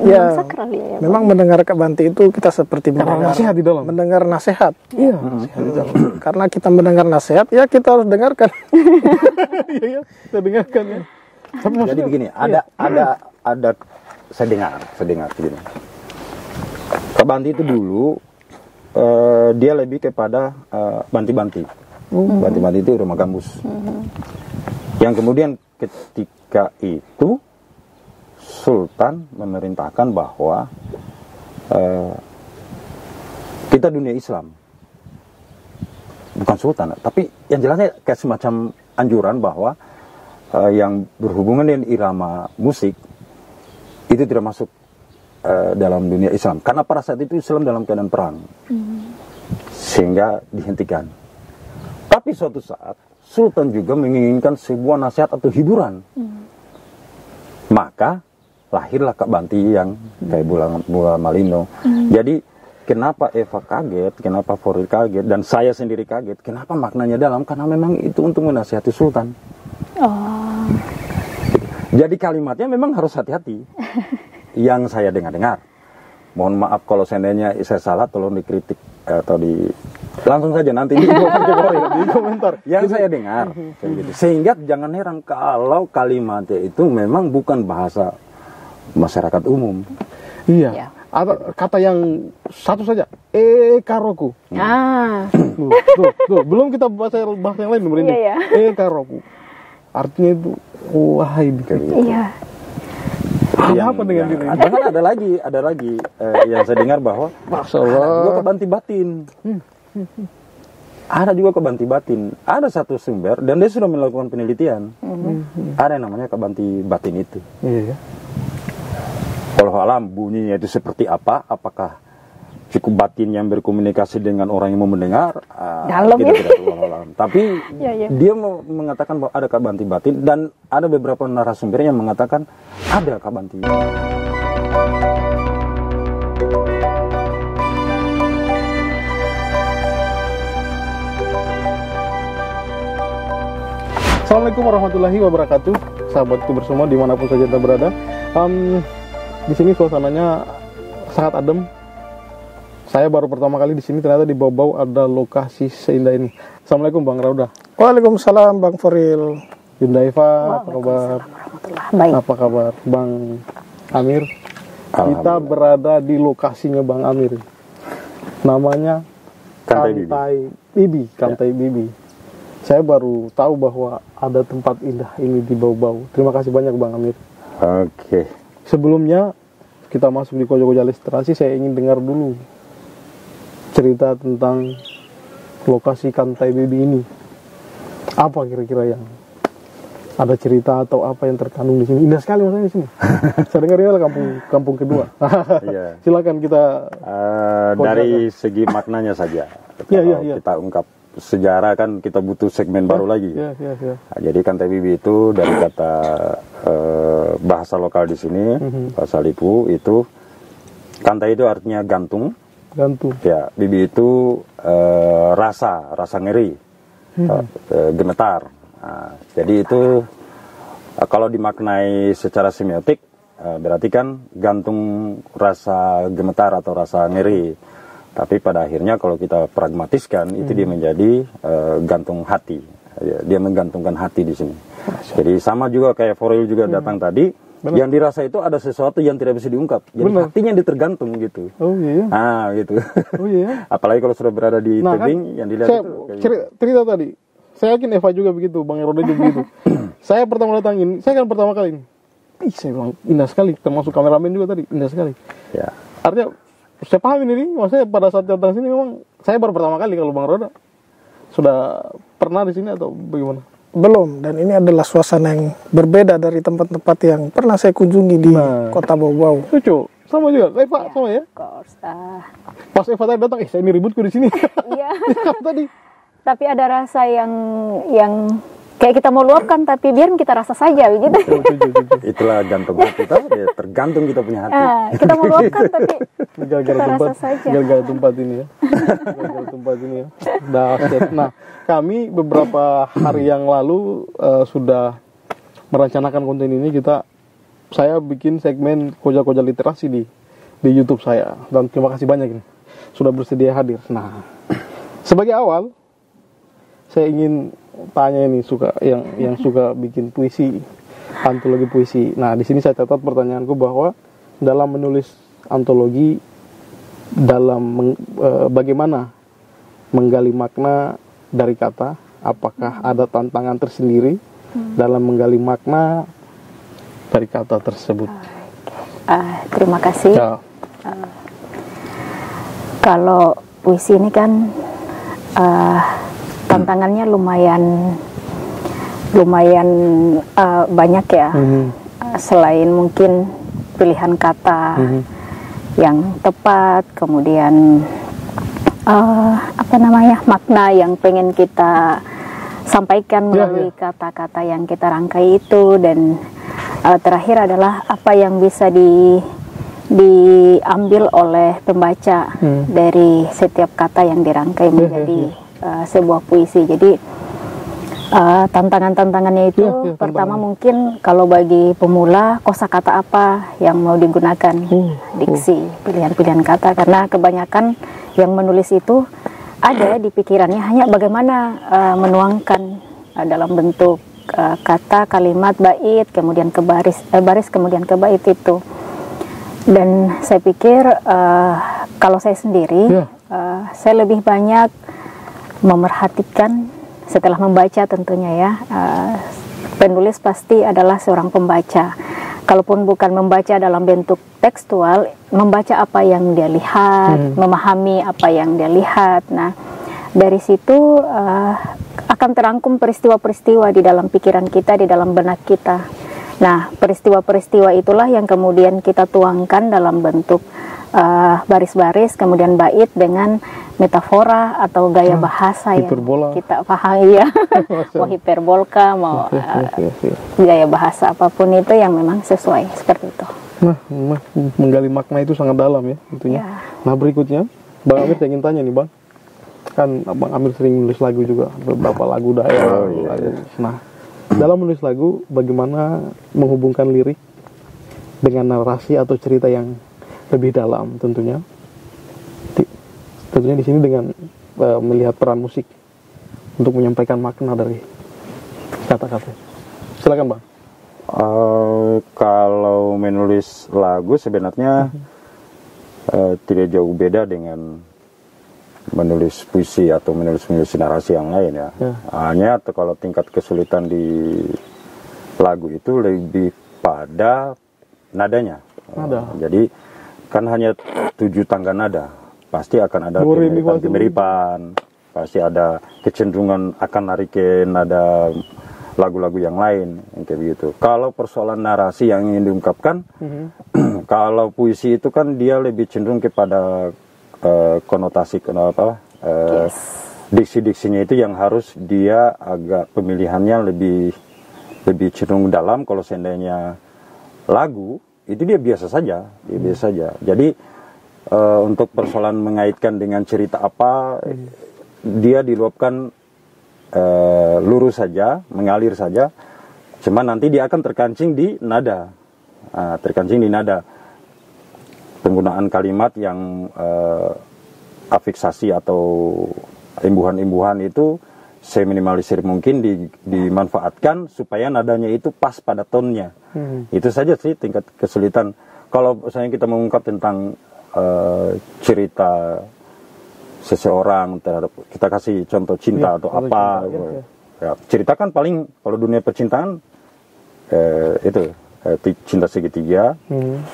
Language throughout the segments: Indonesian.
Ya, sakral ya. Memang mendengar Kak Banti itu kita seperti mendengar nasihat di dalam. Mendengar nasihat. Iya. Karena kita mendengar nasihat, ya kita harus dengarkan. Iya, kita dengarkan ya. Jadi begini, ada saya dengar begini. Kak Banti itu dulu dia lebih kepada banti-banti. Banti-banti itu rumah gambus. Yang kemudian ketika itu Sultan memerintahkan bahwa kita dunia Islam, bukan Sultan, tapi yang jelasnya kayak semacam anjuran bahwa yang berhubungan dengan irama musik itu tidak masuk dalam dunia Islam, karena pada saat itu Islam dalam keadaan perang, sehingga dihentikan. Tapi suatu saat Sultan juga menginginkan sebuah nasihat atau hiburan, maka lahirlah Kak Banti yang kayak Bulan Malino. Jadi kenapa Eva kaget, kenapa Foril kaget, dan saya sendiri kaget, kenapa maknanya dalam, karena memang itu untuk menasihati Sultan. Jadi kalimatnya memang harus hati-hati. Yang saya dengar, mohon maaf kalau seandainya saya salah, tolong dikritik atau langsung saja nanti di komentar. Yang saya dengar kayak gitu. Sehingga jangan heran kalau kalimatnya itu memang bukan bahasa masyarakat umum. Iya. Ada kata yang satu saja, karoku. Tuh, belum kita bahas yang lain merinding. Karoku. Artinya itu wahai gitu. Iya. Apa dengan diri? Bahkan ada lagi yang saya dengar bahwa Masya Allah. ada juga kebanti batin. Ada juga kebanti batin. Ada satu sumber dan dia sudah melakukan penelitian. Ada yang namanya kebanti batin itu. Iya. Walau alam bunyinya itu seperti apa? Apakah cukup batin yang berkomunikasi dengan orang yang mau mendengar? Dalam kita tidak tahu, walau alam. Tapi Ya. dia mengatakan bahwa ada kebanti batin, dan ada beberapa narasumber yang mengatakan ada kebanti. Assalamualaikum warahmatullahi wabarakatuh, sahabatku bersama dimanapun saja Anda berada. Di sini suasananya sangat adem. Saya baru pertama kali di sini, ternyata di Bau-Bau ada lokasi seindah ini. Assalamualaikum Bang Rauda. Waalaikumsalam Bang Foril. Yunda Eva, apa kabar? Baik. Apa kabar Bang Amir? Kita berada di lokasinya Bang Amir. Namanya Kantai Bibi. Saya baru tahu bahwa ada tempat indah ini di Bau-Bau. Terima kasih banyak Bang Amir. Oke. Sebelumnya kita masuk di Koja-Koja Literasi, saya ingin dengar dulu cerita tentang lokasi Kantai Bibi ini. Apa kira-kira yang ada cerita atau apa yang terkandung di sini? Indah sekali maksudnya di sini. Saya dengar ini adalah kampung kedua. Iya. Silakan kita dari segi maknanya saja. Kalau kita ungkap sejarah kan kita butuh segmen baru lagi. Iya. Nah, jadi Kantai Bibi itu dari kata bahasa lokal di sini, bahasa Lipu itu, kantai itu artinya gantung. Ya, Bibi itu rasa ngeri, gemetar. Nah, jadi itu kalau dimaknai secara semiotik berarti kan gantung rasa gemetar atau rasa ngeri. Tapi pada akhirnya kalau kita pragmatiskan itu dia menjadi gantung hati. Dia menggantungkan hati di sini. Jadi sama juga kayak Foril juga datang tadi. Benar. Yang dirasa itu ada sesuatu yang tidak bisa diungkap. Jadi hatinya ditergantung gitu. Oh iya. Ah gitu. Oh iya. Apalagi kalau sudah berada di tebing, yang dilihat itu. Cerita tadi. Saya yakin Eva juga begitu, Bang Roda juga begitu. Saya pertama datangin, saya kan pertama kali ini. Saya bilang indah sekali, termasuk kameramen juga tadi, indah sekali. Ya. Artinya saya paham ini, maksudnya pada saat datang sini memang saya baru pertama kali. Kalau Bang Roda sudah pernah di sini atau bagaimana? Belum, dan ini adalah suasana yang berbeda dari tempat-tempat yang pernah saya kunjungi di kota Bau-Bau. Lucu, sama juga, Eva sama ya? Pas Eva tadi datang, saya ini ributku di sini. Iya. Tadi. Tapi ada rasa yang kayak kita mau luapkan, tapi biar kita rasa saja begitu. Itulah gantung hati, ya, tergantung kita punya hati. Kita mau luapkan tapi gara-gara rasa saja. Gara-gara tempat ini ya. Dahsyat. Nah, kami beberapa hari yang lalu sudah merencanakan konten ini. Kita saya bikin segmen koja-koja literasi di YouTube saya, dan terima kasih banyak ini sudah bersedia hadir. Nah, sebagai awal saya ingin tanya ini yang suka bikin puisi, antologi puisi. Nah, di sini saya catat pertanyaanku bahwa dalam menulis antologi, bagaimana menggali makna dari kata, apakah ada tantangan tersendiri dalam menggali makna dari kata tersebut? Terima kasih. Ya. Kalau puisi ini kan tantangannya lumayan banyak ya. Selain mungkin pilihan kata yang tepat, kemudian makna yang pengen kita sampaikan melalui kata-kata yang kita rangkai itu, dan terakhir adalah apa yang bisa diambil oleh pembaca dari setiap kata yang dirangkai menjadi sebuah puisi. Jadi tantangannya itu pertama mungkin kalau bagi pemula, kosakata apa yang mau digunakan, diksi, pilihan-pilihan kata, karena kebanyakan yang menulis itu ada di pikirannya hanya bagaimana menuangkan dalam bentuk kata, kalimat, bait, kemudian ke baris, kemudian ke bait itu. Dan saya pikir kalau saya sendiri, saya lebih banyak memerhatikan setelah membaca tentunya ya. Penulis pasti adalah seorang pembaca. Kalaupun bukan membaca dalam bentuk tekstual, membaca apa yang dia lihat, memahami apa yang dia lihat. Nah, dari situ akan terangkum peristiwa-peristiwa di dalam pikiran kita, di dalam benak kita. Nah, peristiwa-peristiwa itulah yang kemudian kita tuangkan dalam bentuk baris-baris, kemudian bait dengan metafora atau gaya bahasa yang kita pahami ya. Mau hiperbolka, mau gaya bahasa apapun itu yang memang sesuai seperti itu. Nah, menggali makna itu sangat dalam ya tentunya. Nah, berikutnya Bang Amir, saya ingin tanya nih Bang, kan Bang Amir sering menulis lagu juga, beberapa lagu daerah. Nah, dalam menulis lagu, bagaimana menghubungkan lirik dengan narasi atau cerita yang lebih dalam tentunya di sini dengan melihat peran musik untuk menyampaikan makna dari kata-kata. Silakan Bang. Kalau menulis lagu sebenarnya tidak jauh beda dengan menulis puisi atau menulis narasi yang lain ya. Hanya kalau tingkat kesulitan di lagu itu lebih pada nadanya. Jadi kan hanya 7 tangga nada, pasti akan ada kemiripan, pasti ada kecenderungan akan narikin nada lagu-lagu yang lain, kayak begitu. Kalau persoalan narasi yang ingin diungkapkan, kalau puisi itu kan dia lebih cenderung kepada konotasi diksi-diksinya itu yang harus dia agak pemilihannya lebih cenderung dalam. Kalau seandainya lagu itu dia biasa saja, Jadi untuk persoalan mengaitkan dengan cerita apa, dia diluapkan lurus saja, mengalir saja. Cuma nanti dia akan terkancing di nada, penggunaan kalimat yang afiksasi atau imbuhan-imbuhan itu seminimalisir mungkin dimanfaatkan supaya nadanya itu pas pada tonnya. Itu saja sih tingkat kesulitan. Kalau misalnya kita mengungkap tentang cerita seseorang terhadap, kita kasih contoh cinta atau apa, ya, ceritakan paling kalau dunia percintaan itu cinta segitiga,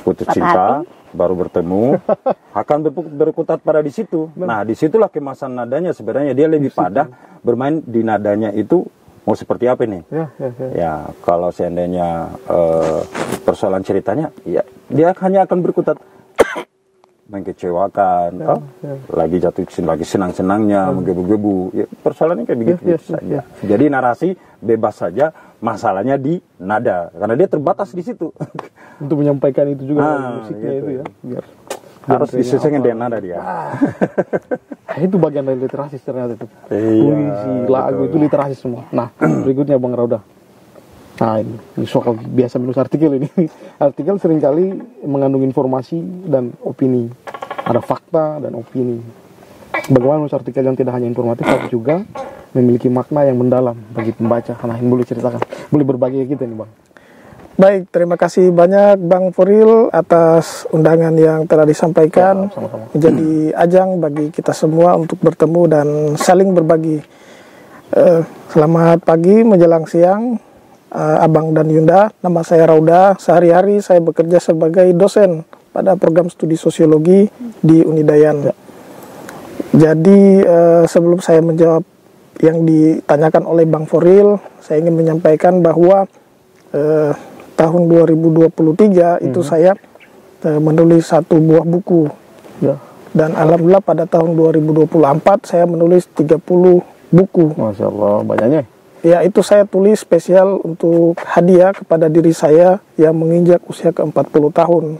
putus cinta, baru bertemu, akan berkutat pada di situ. Nah, disitulah kemasan nadanya sebenarnya, dia lebih pada bermain di nadanya itu mau seperti apa nih. Ya, kalau seandainya persoalan ceritanya, ya dia hanya akan berkutat mengecewakan, lagi jatuh cinta, lagi senang-senangnya, menggebu-gebu. Ya, persoalannya kayak begitu saja. Jadi narasi bebas saja, masalahnya di nada, karena dia terbatas di situ. Untuk menyampaikan itu juga musiknya gitu. Itu ya, biar harus disesuaikan dengan nada dia. Itu bagian dari literasi ternyata itu. Puisi, lagu itu literasi semua. Nah, berikutnya Bang Rauda. Nah ini soal biasa menulis artikel ini. Artikel seringkali mengandung informasi dan opini. Ada fakta dan opini. Bagaimana menulis artikel yang tidak hanya informatif, tapi juga memiliki makna yang mendalam bagi pembaca. Nah ini boleh ceritakan, boleh berbagi ke kita nih Bang. Baik, terima kasih banyak Bang Foril atas undangan yang telah disampaikan. Ya, sama-sama. Menjadi ajang bagi kita semua untuk bertemu dan saling berbagi. Selamat pagi menjelang siang, Abang dan Yunda. Nama saya Rauda. Sehari-hari saya bekerja sebagai dosen pada program studi sosiologi di Unidayan. Ya. Jadi sebelum saya menjawab yang ditanyakan oleh Bang Foril, saya ingin menyampaikan bahwa tahun 2023 itu saya menulis satu buah buku. Ya. Dan alhamdulillah pada tahun 2024 saya menulis 30 buku. Masya Allah, banyaknya. Ya, itu saya tulis spesial untuk hadiah kepada diri saya yang menginjak usia ke-40 tahun.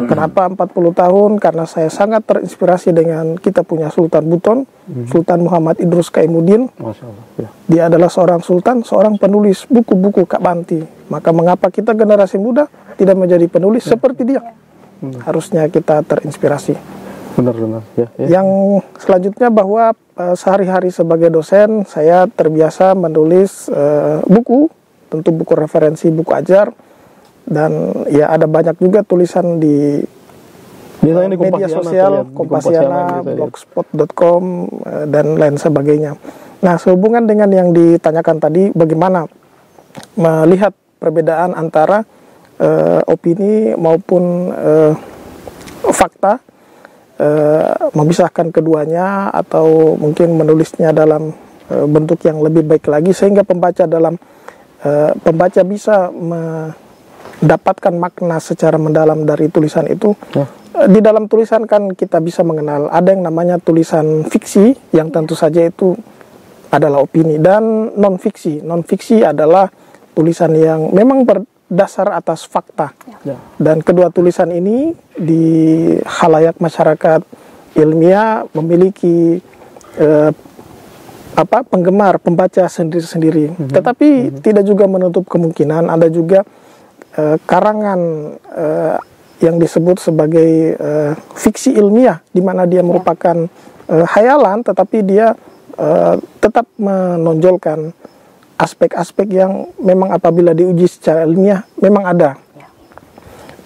Kenapa 40 tahun? Karena saya sangat terinspirasi dengan kita punya Sultan Buton, Sultan Muhammad Idrus Kaimuddin. Masya Allah, ya. Dia adalah seorang sultan, seorang penulis buku-buku Kak Banti. Maka mengapa kita generasi muda tidak menjadi penulis seperti dia? Harusnya kita terinspirasi. Benar-benar. Ya. Yang selanjutnya bahwa sehari-hari sebagai dosen saya terbiasa menulis buku, tentu buku referensi, buku ajar, dan ya ada banyak juga tulisan di media sosial, Kompasiana, blogspot.com dan lain sebagainya. Nah, sehubungan dengan yang ditanyakan tadi, bagaimana melihat perbedaan antara opini maupun fakta, memisahkan keduanya atau mungkin menulisnya dalam bentuk yang lebih baik lagi sehingga pembaca bisa mendapatkan makna secara mendalam dari tulisan itu. Di dalam tulisan kan kita bisa mengenal ada yang namanya tulisan fiksi yang tentu saja itu adalah opini, dan non fiksi. Non fiksi adalah tulisan yang memang berdasar atas fakta. Dan kedua tulisan ini di khalayak masyarakat ilmiah memiliki penggemar, pembaca sendiri-sendiri. Tetapi tidak juga menutup kemungkinan ada juga karangan yang disebut sebagai fiksi ilmiah, di mana dia merupakan khayalan, tetapi dia tetap menonjolkan aspek-aspek yang memang apabila diuji secara ilmiah memang ada.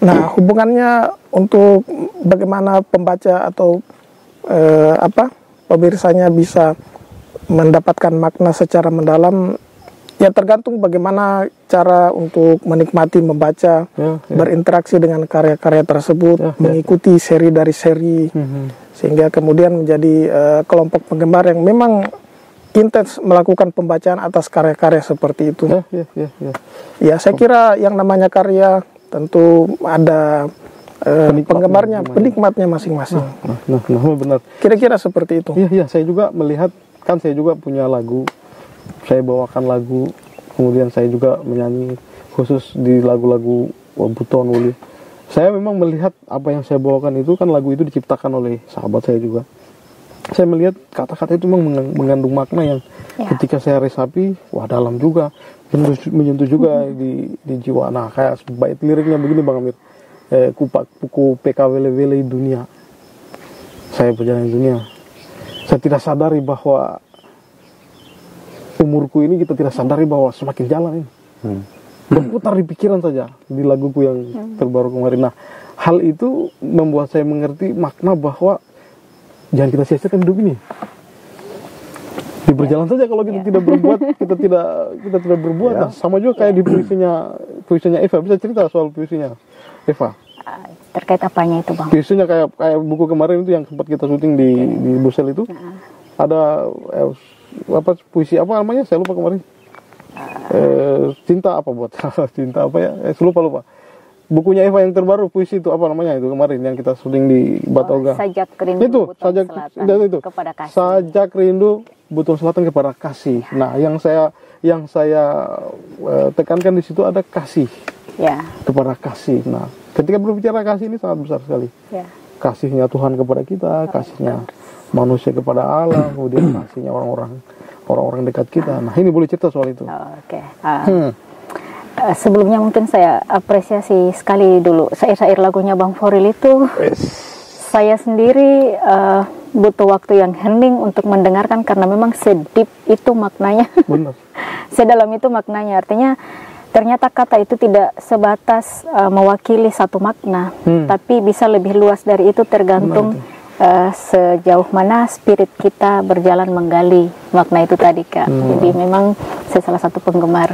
Nah, hubungannya untuk bagaimana pembaca atau pemirsanya bisa mendapatkan makna secara mendalam, ya tergantung bagaimana cara untuk menikmati membaca, berinteraksi dengan karya-karya tersebut, mengikuti seri dari seri, sehingga kemudian menjadi kelompok penggemar yang memang intens melakukan pembacaan atas karya-karya seperti itu. Ya, saya kira yang namanya karya tentu ada penggemarnya, penikmatnya masing-masing. Benar. Kira-kira seperti itu. Iya, saya juga melihat, kan saya juga punya lagu, saya bawakan lagu, kemudian saya juga menyanyi khusus di lagu-lagu Buton Wuli. Saya memang melihat apa yang saya bawakan itu kan lagu itu diciptakan oleh sahabat saya juga. Saya melihat kata-kata itu memang mengandung makna yang ketika saya resapi, wah dalam juga, menyentuh juga di jiwa. Nah, kayak bait liriknya begini Bang Amir, kuku PKWL dunia, saya berjalan di dunia, saya tidak sadari bahwa umurku ini, kita tidak sadari bahwa semakin jalan ini berputar di pikiran saja di laguku yang terbaru kemarin. Nah, hal itu membuat saya mengerti makna bahwa jangan kita sia-siakan hidup ini. Berjalan saja kalau kita tidak berbuat, kita tidak berbuat. Nah, sama juga kayak di puisinya Eva. Bisa cerita soal puisinya Eva? Terkait apanya itu, Bang? Puisinya kayak buku kemarin itu yang sempat kita syuting di Busel itu. Ada puisi apa namanya? Saya lupa kemarin. Cinta apa buat? Cinta apa ya? Lupa. Bukunya Eva yang terbaru, puisi itu apa namanya itu kemarin yang kita syuting di Batoga. Sajak rindu itu, Buton Selatan itu. Kepada kasih. Sajak rindu Buton Selatan kepada kasih. Nah, yang saya tekankan di situ ada kasih. Kepada kasih. Nah, ketika berbicara kasih ini sangat besar sekali. Kasihnya Tuhan kepada kita, kasihnya manusia kepada Allah, kemudian kasihnya orang-orang dekat kita. Nah, ini boleh cerita soal itu. Oke. Sebelumnya mungkin saya apresiasi sekali dulu syair-syair lagunya Bang Foril itu. Saya sendiri butuh waktu yang hening untuk mendengarkan karena memang sedip itu maknanya. Benar. Sedalam itu maknanya. Artinya ternyata kata itu tidak sebatas mewakili satu makna, tapi bisa lebih luas dari itu tergantung sejauh mana spirit kita berjalan menggali makna itu tadi, Kak. Jadi memang saya salah satu penggemar.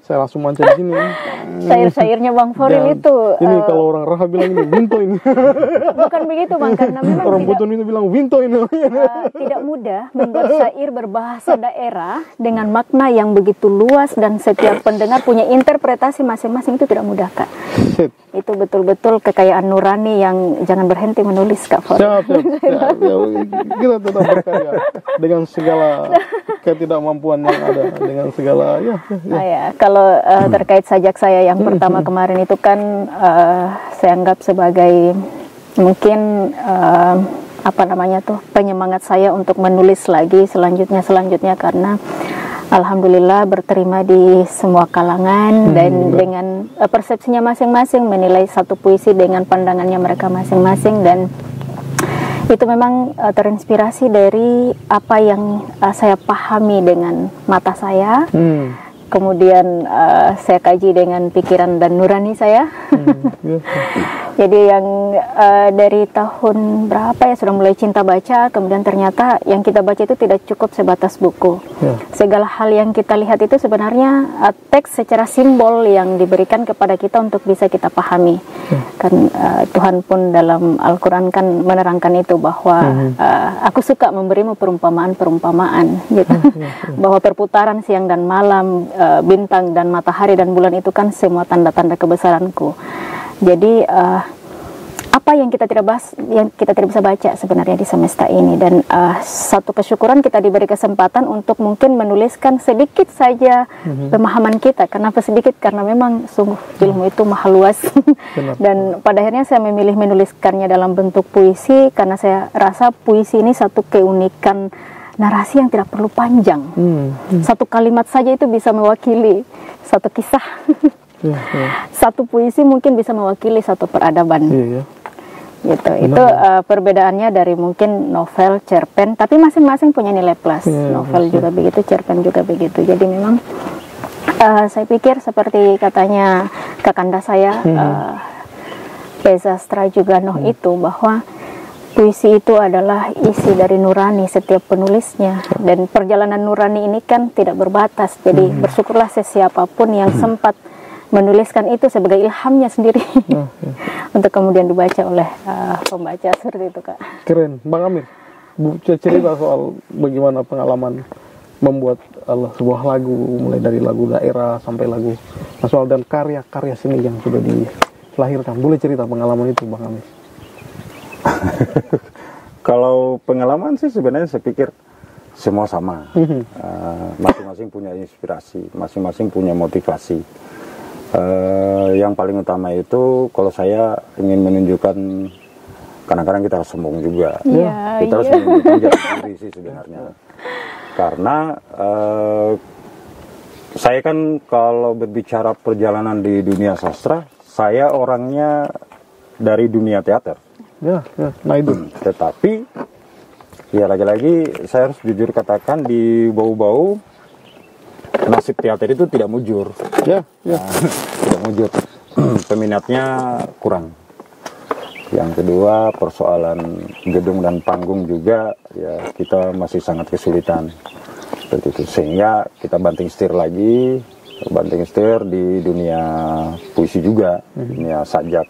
Saya langsung manca di sini. Syair-syairnya Bang Foril itu. Ini kalau orang Raha bilang ini Winto ini. Bukan begitu, Bang, karena memang orang Buton itu bilang Winto ini. Tidak mudah membuat syair berbahasa daerah dengan makna yang begitu luas dan setiap pendengar punya interpretasi masing-masing, itu tidak mudah, Kak. Itu betul-betul kekayaan nurani yang jangan berhenti menulis, Kak Foril. Siap. Kita tetap berkarya dengan segala ketidakmampuan yang ada, dengan segala kalau terkait sajak saya yang pertama kemarin itu kan saya anggap sebagai mungkin penyemangat saya untuk menulis lagi selanjutnya karena alhamdulillah berterima di semua kalangan dan dengan persepsinya masing-masing menilai satu puisi dengan pandangannya mereka masing-masing, dan itu memang terinspirasi dari apa yang saya pahami dengan mata saya. Kemudian saya kaji dengan pikiran dan nurani saya. Jadi yang dari tahun berapa ya sudah mulai cinta baca, kemudian ternyata yang kita baca itu tidak cukup sebatas buku. Segala hal yang kita lihat itu sebenarnya teks secara simbol yang diberikan kepada kita untuk bisa kita pahami. Kan Tuhan pun dalam Al-Quran kan menerangkan itu bahwa aku suka memberimu perumpamaan-perumpamaan gitu. Bahwa perputaran siang dan malam, bintang dan matahari dan bulan itu kan semua tanda-tanda kebesaranku. Jadi apa yang kita tidak bisa baca sebenarnya di semesta ini, dan satu kesyukuran kita diberi kesempatan untuk mungkin menuliskan sedikit saja pemahaman kita. Kenapa sedikit? Karena memang sungguh ilmu itu maha luas. Dan pada akhirnya saya memilih menuliskannya dalam bentuk puisi karena saya rasa puisi ini satu keunikan narasi yang tidak perlu panjang. Satu kalimat saja itu bisa mewakili satu kisah. Satu puisi mungkin bisa mewakili satu peradaban. Gitu. Itu perbedaannya dari mungkin novel, cerpen, tapi masing-masing punya nilai plus. Novel juga begitu, cerpen juga begitu. Jadi memang saya pikir seperti katanya kakanda saya, Peza Strajuganoh itu, bahwa puisi itu adalah isi dari nurani setiap penulisnya, dan perjalanan nurani ini kan tidak berbatas. Jadi bersyukurlah sesiapapun yang sempat menuliskan itu sebagai ilhamnya sendiri untuk kemudian dibaca oleh pembaca, seperti itu, Kak. Keren, Bang Amir. Cerita soal bagaimana pengalaman membuat sebuah lagu, mulai dari lagu daerah sampai lagu nasional dan karya-karya seni yang sudah dilahirkan. Boleh cerita pengalaman itu, Bang Amir? Kalau pengalaman sih sebenarnya saya pikir semua sama. Masing-masing punya inspirasi, masing-masing punya motivasi. Yang paling utama itu kalau saya ingin menunjukkan, kadang-kadang kita harus sombong juga. Kita harus menunjukkan jati diri sih sebenarnya. Karena saya kan kalau berbicara perjalanan di dunia sastra, saya orangnya dari dunia teater. Nah itu. Tetapi ya lagi-lagi saya harus jujur katakan, di bau-bau nasib teater itu tidak mujur. Tidak mujur. Peminatnya kurang. Yang kedua, persoalan gedung dan panggung juga ya kita masih sangat kesulitan. Seperti itu. Sehingga kita banting setir lagi, banting setir di dunia puisi juga, dunia sajak.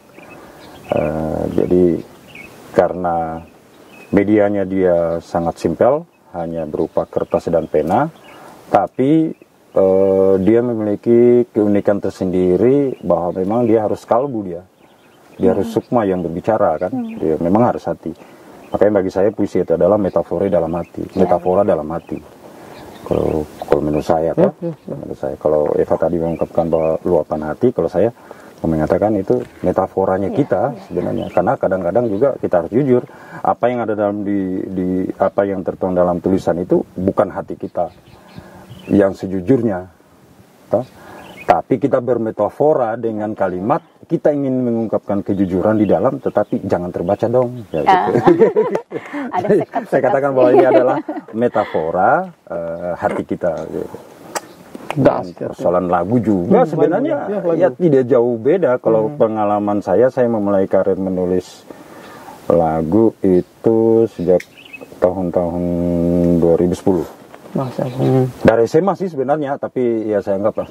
Jadi karena medianya dia sangat simpel, hanya berupa kertas dan pena, tapi dia memiliki keunikan tersendiri bahwa memang dia harus kalbu, dia harus sukma yang berbicara kan, dia memang harus hati. Makanya bagi saya puisi itu adalah metafora dalam hati, metafora dalam hati. Kalau menurut saya kan, menurut saya, kalau Eva tadi mengungkapkan bahwa luapan hati, kalau saya mengatakan itu metaforanya kita sebenarnya, karena kadang-kadang juga kita harus jujur, apa yang ada dalam di apa yang tertuang dalam tulisan itu bukan hati kita yang sejujurnya, toh? Tapi kita bermetafora dengan kalimat kita ingin mengungkapkan kejujuran di dalam, tetapi jangan terbaca dong. Ya, gitu. Ada sekat-sekat. Saya katakan bahwa ini adalah metafora hati kita. Gitu. Dan persoalan lagu juga sebenarnya ya tidak jauh beda. Kalau pengalaman saya memulai karir menulis lagu itu sejak tahun-tahun 2010. Dari SMA sih sebenarnya, tapi ya saya anggap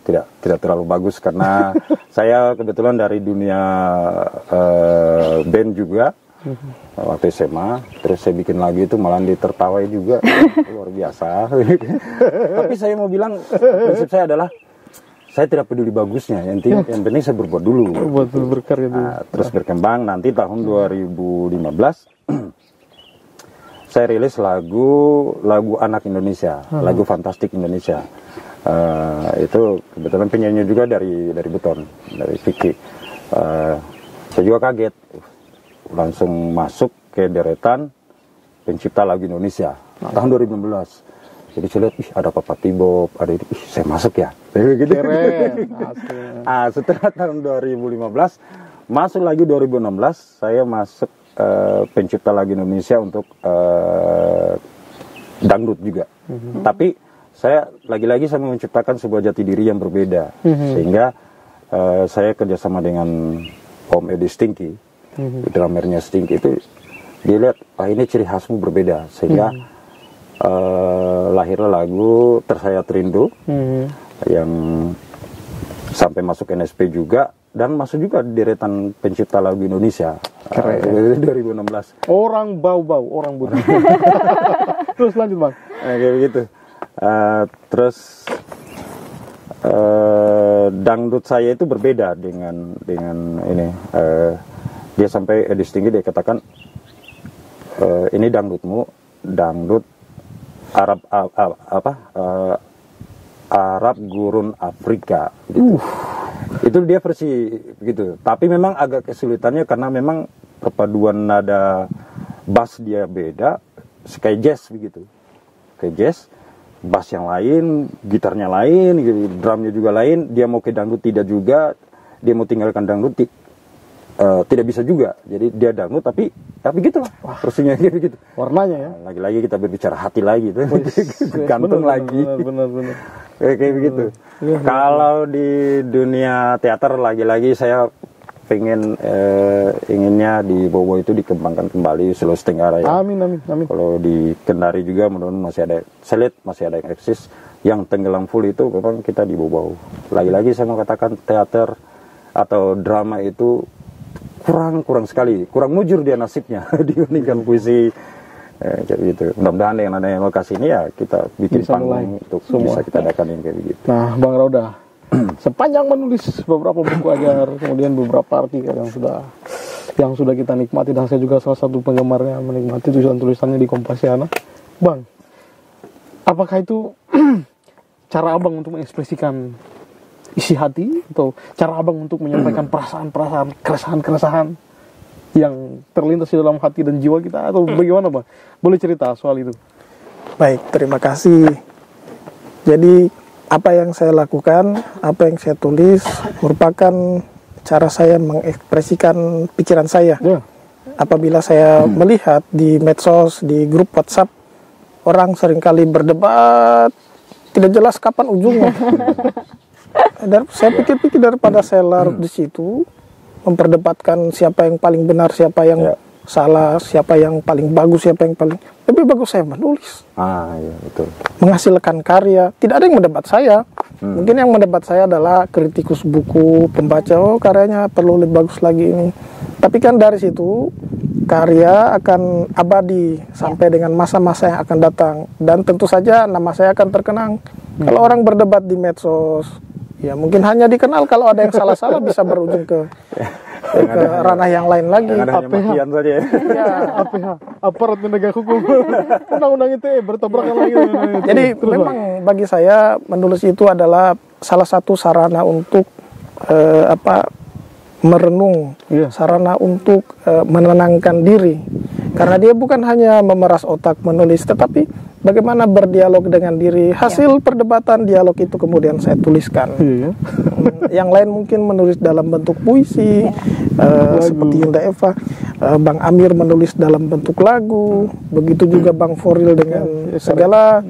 tidak terlalu bagus karena saya kebetulan dari dunia band juga. Waktu SMA, terus saya bikin lagu itu malah ditertawai juga, luar biasa. Tapi saya mau bilang, prinsip saya adalah saya tidak peduli bagusnya, yang penting saya berbuat dulu. Berkarya dulu. Terus berkembang, nanti tahun 2015 saya rilis lagu anak Indonesia, lagu fantastik Indonesia. Itu kebetulan penyanyi juga dari Beton, dari Vicky. Saya juga kaget. Langsung masuk ke deretan pencipta lagu Indonesia tahun 2015. Jadi saya lihat, ada Papa Tibob, ada itu, saya masuk ya. Gitu. Setelah tahun 2015, masuk lagi 2016, saya masuk pencipta lagu Indonesia untuk dangdut juga. Tapi saya lagi-lagi saya menciptakan sebuah jati diri yang berbeda, sehingga saya kerjasama dengan Om Edi Stinky. Drummernya Stinky itu dia lihat, ini ciri khasmu berbeda, sehingga lahirlah lagu Tersayat Rindu yang sampai masuk NSP juga dan masuk juga di deretan pencipta lagu Indonesia 2016. Orang bau-bau, orang buta. Terus lanjut Bang. Kayak begitu. Terus dangdut saya itu berbeda dengan ini. Dia sampai Edi Stinky dia katakan, ini dangdutmu dangdut Arab gurun Afrika gitu. Itu dia versi begitu. Tapi memang agak kesulitannya karena memang perpaduan nada bass dia beda, kayak jazz begitu. Kayak jazz, bass yang lain, gitarnya lain, drumnya juga lain. Dia mau ke dangdut tidak juga, dia mau tinggalkan dangdut tidak bisa juga. Jadi dia dangdut tapi gitulah. Versinya kayak begitu. Warnanya ya. Lagi-lagi kita berbicara hati lagi tuh. Gantung lagi. Benar. Kayak begitu. Kalau di dunia teater lagi-lagi saya inginnya di Bobo itu dikembangkan kembali Sulawesi Tenggara ya. Amin. Kalau di Kendari juga mudah-mudahan masih ada, saya lihat masih ada yang eksis. Yang tenggelam full itu memang kita di Bobo. Lagi-lagi saya mau katakan teater atau drama itu kurang sekali, kurang mujur dia nasibnya dibandingkan puisi kayak gitu. Mudah-mudahan dengan adanya lokasi ini ya kita bikin panggung untuk bisa kita adakan yang kayak begitu. Nah, Bang Rauda, sepanjang menulis beberapa buku ajar, kemudian beberapa artikel yang sudah kita nikmati, dan saya juga salah satu penggemarnya menikmati tulisan-tulisannya di Kompasiana. Bang, apakah itu cara Abang untuk mengekspresikan isi hati, atau cara Abang untuk menyampaikan perasaan-perasaan, keresahan-keresahan yang terlintas di dalam hati dan jiwa kita, atau bagaimana Bang? Boleh cerita soal itu? Baik, terima kasih. Jadi apa yang saya lakukan, apa yang saya tulis merupakan cara saya mengekspresikan pikiran saya. Apabila saya melihat di medsos, di grup WhatsApp, orang seringkali berdebat tidak jelas kapan ujungnya. Dan saya pikir-pikir daripada saya larut di situ memperdebatkan siapa yang paling benar, siapa yang salah, siapa yang paling bagus, siapa yang paling, lebih bagus saya menulis. Iya, betul. Menghasilkan karya. Tidak ada yang mendebat saya. Mungkin yang mendebat saya adalah kritikus buku, pembaca, karyanya perlu lebih bagus lagi ini. Tapi kan dari situ karya akan abadi sampai dengan masa-masa yang akan datang, dan tentu saja nama saya akan terkenang. Kalau orang berdebat di medsos, ya mungkin hanya dikenal, kalau ada yang salah-salah bisa berujung ke ranah yang lain lagi. APH saja ya. APH, aparat penegak hukum. Undang-undang ITE bertabrakan lagi. Jadi memang bagi saya menulis itu adalah salah satu sarana untuk merenung, sarana untuk menenangkan diri. Karena dia bukan hanya memeras otak menulis, tetapi bagaimana berdialog dengan diri. Hasil perdebatan dialog itu kemudian saya tuliskan. Yang lain mungkin menulis dalam bentuk puisi, seperti Yunda Eva. Bang Amir menulis dalam bentuk lagu. Begitu juga Bang Foril dengan segala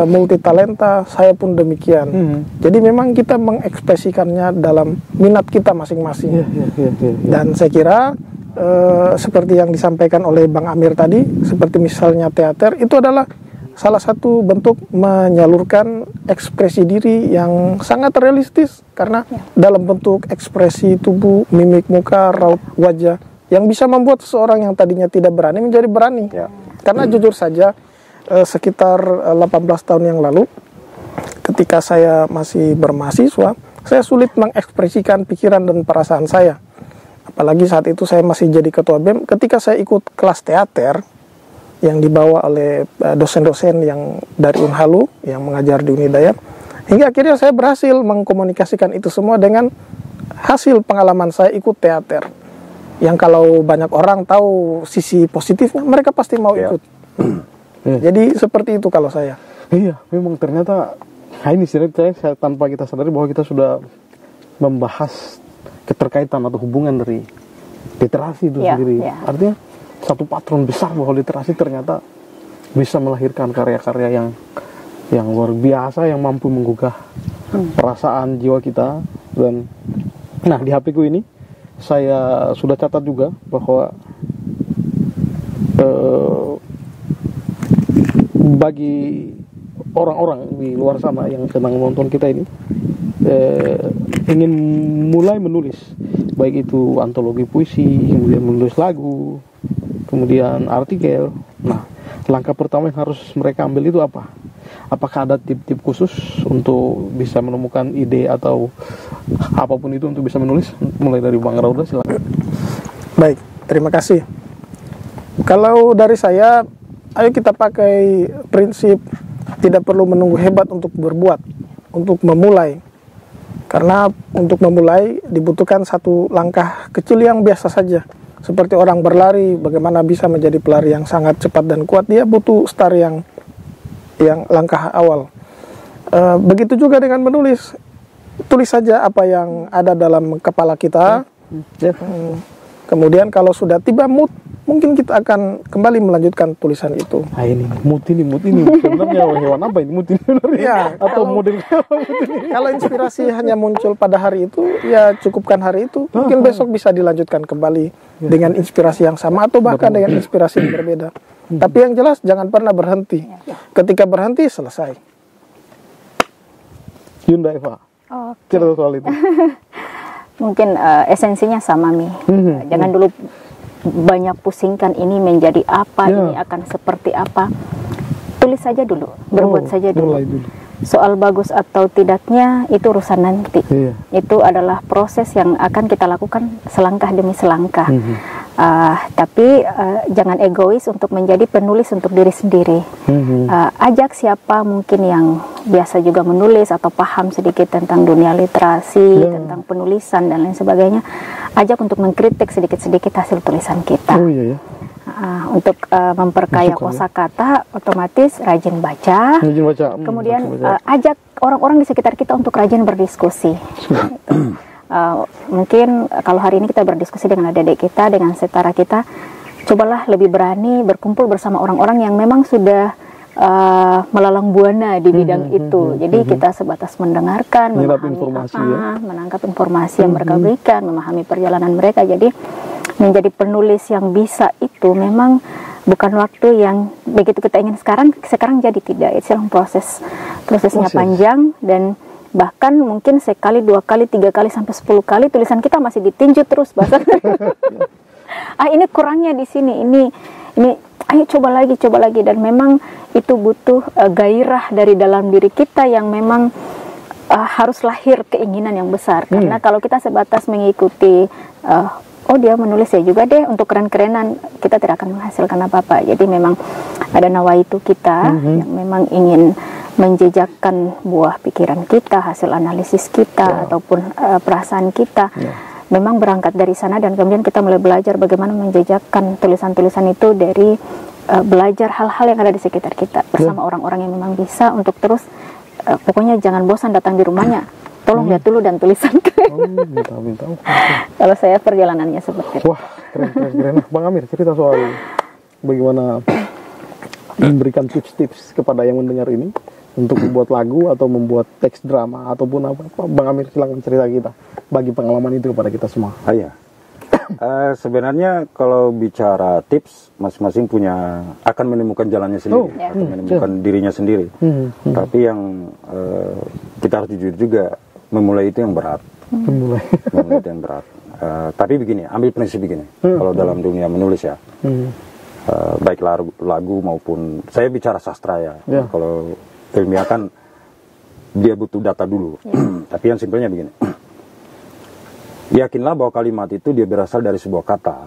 multi talenta. Saya pun demikian. Jadi memang kita mengekspresikannya dalam minat kita masing-masing. Dan saya kira seperti yang disampaikan oleh Bang Amir tadi, seperti misalnya teater, itu adalah salah satu bentuk menyalurkan ekspresi diri yang sangat realistis, karena dalam bentuk ekspresi tubuh, mimik muka, raut wajah yang bisa membuat seseorang yang tadinya tidak berani menjadi berani. Karena jujur saja sekitar 18 tahun yang lalu, ketika saya masih bermahasiswa, saya sulit mengekspresikan pikiran dan perasaan saya. Apalagi saat itu saya masih jadi ketua BEM. Ketika saya ikut kelas teater yang dibawa oleh dosen-dosen yang dari Unhalu yang mengajar di Unidayat, hingga akhirnya saya berhasil mengkomunikasikan itu semua dengan hasil pengalaman saya ikut teater. Yang kalau banyak orang tahu sisi positifnya, mereka pasti mau ikut. Jadi seperti itu kalau saya. Iya, memang ternyata ini saya tanpa kita sadari bahwa kita sudah membahas keterkaitan atau hubungan dari literasi itu sendiri. Artinya satu patron besar bahwa literasi ternyata bisa melahirkan karya-karya yang luar biasa, yang mampu menggugah perasaan jiwa kita. Dan nah, di HP ku ini saya sudah catat juga bahwa bagi orang-orang di luar sana yang sedang menonton kita ini ingin mulai menulis, baik itu antologi puisi, kemudian menulis lagu, kemudian artikel. Nah, langkah pertama yang harus mereka ambil itu apa? Apakah ada tip-tip khusus untuk bisa menemukan ide atau apapun itu untuk bisa menulis? Mulai dari Bang Rauda, silakan. Baik, terima kasih. Kalau dari saya, ayo kita pakai prinsip tidak perlu menunggu hebat untuk berbuat, untuk memulai. Karena untuk memulai dibutuhkan satu langkah kecil yang biasa saja. Seperti orang berlari, bagaimana bisa menjadi pelari yang sangat cepat dan kuat, dia butuh start yang langkah awal. Begitu juga dengan menulis. Tulis saja apa yang ada dalam kepala kita. Kemudian kalau sudah tiba mood, mungkin kita akan kembali melanjutkan tulisan itu. Nah, ini mood ini sebenarnya hewan apa ini mood ini sebenarnya? Ya, atau model kalau inspirasi hanya muncul pada hari itu, ya cukupkan hari itu. Mungkin besok bisa dilanjutkan kembali dengan inspirasi yang sama atau bahkan dengan inspirasi yang berbeda. Tapi yang jelas jangan pernah berhenti. Ketika berhenti, selesai. Yunda Eva, cerita soal itu. Mungkin esensinya sama, Mi. Jangan dulu banyak pusingkan ini menjadi apa, ini akan seperti apa. Tulis saja dulu, berbuat saja dulu. Soal bagus atau tidaknya itu urusan nanti. Itu adalah proses yang akan kita lakukan selangkah demi selangkah. Tapi jangan egois untuk menjadi penulis untuk diri sendiri. Ajak siapa mungkin yang biasa juga menulis atau paham sedikit tentang dunia literasi, tentang penulisan dan lain sebagainya. Ajak untuk mengkritik sedikit-sedikit hasil tulisan kita. Untuk memperkaya kosakata, otomatis rajin baca. Kemudian ajak orang-orang di sekitar kita untuk rajin berdiskusi. Mungkin kalau hari ini kita berdiskusi dengan adik-adik kita, dengan setara kita, cobalah lebih berani berkumpul bersama orang-orang yang memang sudah melalang buana di bidang itu. Jadi kita sebatas mendengarkan, menangkap informasi yang mereka berikan, memahami perjalanan mereka. Jadi menjadi penulis yang bisa itu memang bukan waktu yang begitu kita ingin sekarang jadi tidak. Itu prosesnya panjang, dan bahkan mungkin sekali, 2 kali, 3 kali sampai 10 kali tulisan kita masih ditinju terus bahkan. Ini kurangnya di sini, ini ayo coba lagi, dan memang itu butuh gairah dari dalam diri kita yang memang harus lahir keinginan yang besar. Karena kalau kita sebatas mengikuti dia menulis ya juga deh untuk keren-kerenan, kita tidak akan menghasilkan apa-apa. Jadi memang ada nawaitu kita yang memang ingin menjejakkan buah pikiran kita, hasil analisis kita, ataupun perasaan kita. Memang berangkat dari sana, dan kemudian kita mulai belajar bagaimana menjejakkan tulisan-tulisan itu dari belajar hal-hal yang ada di sekitar kita bersama orang-orang yang memang bisa untuk terus pokoknya jangan bosan datang di rumahnya, tolong lihat dulu dan tulisan. Kalau saya perjalanannya seperti itu. Wah, keren. Bang Amir, cerita soal bagaimana memberikan tips-tips kepada yang mendengar ini untuk membuat lagu atau membuat teks drama ataupun apa. Bang Amir, silakan cerita kita, bagi pengalaman itu kepada kita semua. Iya. Sebenarnya kalau bicara tips, masing-masing akan menemukan jalannya sendiri, atau menemukan dirinya sendiri. Tapi yang kita harus jujur juga, memulai itu yang berat. Memulai itu yang berat. Tapi begini, ambil prinsip begini. Kalau dalam dunia menulis ya, baik lagu maupun saya bicara sastra ya. Kalau ilmiah kan dia butuh data dulu. Tapi yang simpelnya begini. Yakinlah bahwa kalimat itu dia berasal dari sebuah kata.